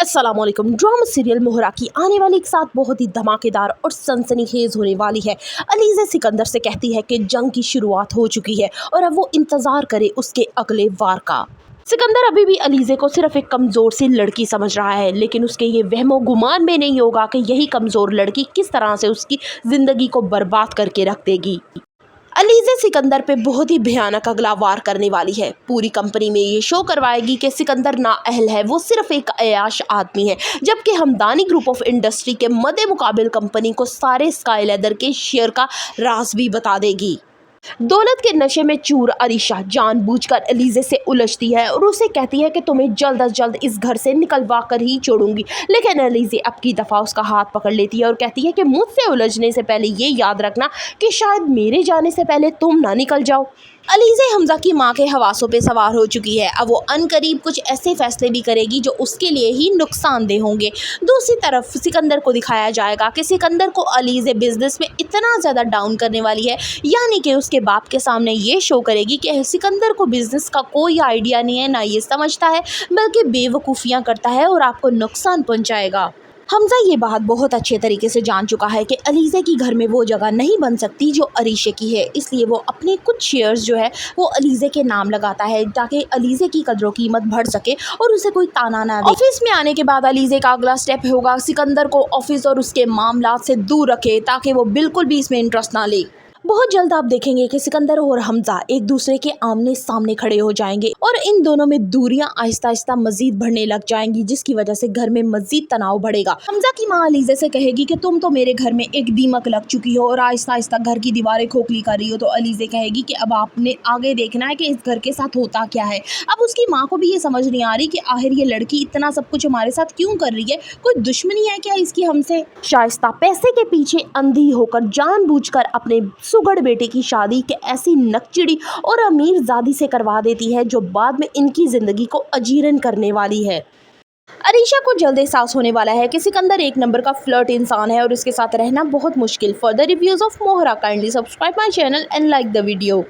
अस्सलाम वालेकुम। Drama serial मोहरा की आने वाली एक साथ बहुत ही धमाकेदार और सनसनीखेज होने वाली है। अलीज़ा सिकंदर से कहती है कि जंग की शुरुआत हो चुकी है और अब वो इंतज़ार करे उसके अगले वार का। सिकंदर अभी भी अलीज़े को सिर्फ एक कमज़ोर सी लड़की समझ रहा है, लेकिन उसके ये वहमो गुमान में नहीं होगा कि यही कमज़ोर लड़की किस तरह से उसकी ज़िंदगी को बर्बाद करके रख देगी। अलीज़ा सिकंदर पे बहुत ही भयानक अगला वार करने वाली है। पूरी कंपनी में ये शो करवाएगी कि सिकंदर नाअहल है, वो सिर्फ एक अयाश आदमी है, जबकि हमदानी ग्रुप ऑफ इंडस्ट्री के मद्दे मुकाबिल कंपनी को सारे स्काई लेदर के शेयर का राज भी बता देगी। दौलत के नशे में चूर अरीशा जानबूझकर अलीज़े से उलझती है और उसे कहती है कि तुम्हें जल्द अज जल्द इस घर से निकलवा कर ही छोड़ूंगी, लेकिन अलीज़े अब की दफ़ा उसका हाथ पकड़ लेती है और कहती है कि मुझसे उलझने से पहले ये याद रखना कि शायद मेरे जाने से पहले तुम ना निकल जाओ। अलीज़े हमजा की माँ के हवासों पे सवार हो चुकी है। अब वो अनकरीब कुछ ऐसे फैसले भी करेगी जो उसके लिए ही नुकसानदेह होंगे। दूसरी तरफ सिकंदर को दिखाया जाएगा कि सिकंदर को अलीज़े बिजनेस में इतना ज़्यादा डाउन करने वाली है, यानी कि उसके बाप के सामने ये शो करेगी कि सिकंदर को बिजनेस का कोई आइडिया नहीं है, ना ये समझता है, बल्कि बेवकूफ़ियाँ करता है और आपको नुकसान पहुँचाएगा। हमजा ये बात बहुत अच्छे तरीके से जान चुका है कि अलीज़े की घर में वो जगह नहीं बन सकती जो अरीशे की है, इसलिए वो अपने कुछ शेयर्स जो है वो अलीज़े के नाम लगाता है ताकि अलीज़े की कदरों कीमत बढ़ सके और उसे कोई ताना ना दे। ऑफिस में आने के बाद अलीज़े का अगला स्टेप होगा सिकंदर को ऑफिस और उसके मामलात से दूर रखे ताकि वो बिल्कुल भी इसमें इंटरेस्ट ना ले। बहुत जल्द आप देखेंगे कि सिकंदर और हमजा एक दूसरे के आमने सामने खड़े हो जाएंगे और इन दोनों में दूरियां आहिस्ता आहिस्ता मजीद बढ़ने लग जाएंगी, जिसकी वजह से घर में मजीद तनाव बढ़ेगा। हमजा की माँ अलीज़े से कहेगी कि तुम तो मेरे घर में एक दीमक लग चुकी हो और आहिस्ता आहिस्ता घर की दीवारें खोखली कर रही हो, तो अलीज़े कहेगी कि अब आपने आगे देखना है कि इस घर के साथ होता क्या है। अब उसकी माँ को भी ये समझ नहीं आ रही कि आखिर ये लड़की इतना सब कुछ हमारे साथ क्यों कर रही है, कोई दुश्मनी है क्या इसकी हमसे। शाइस्ता पैसे के पीछे अंधी होकर जानबूझकर अपने सुगड़ बेटे की शादी के ऐसी नकचिड़ी और अमीर ज़ादी से करवा देती है जो बाद में इनकी जिंदगी को अजीरन करने वाली है। अरीशा को जल्द एहसास होने वाला है कि सिकंदर एक नंबर का फ्लर्ट इंसान है और इसके साथ रहना बहुत मुश्किल। Further reviews of Mohra, kindly subscribe my channel and like the video.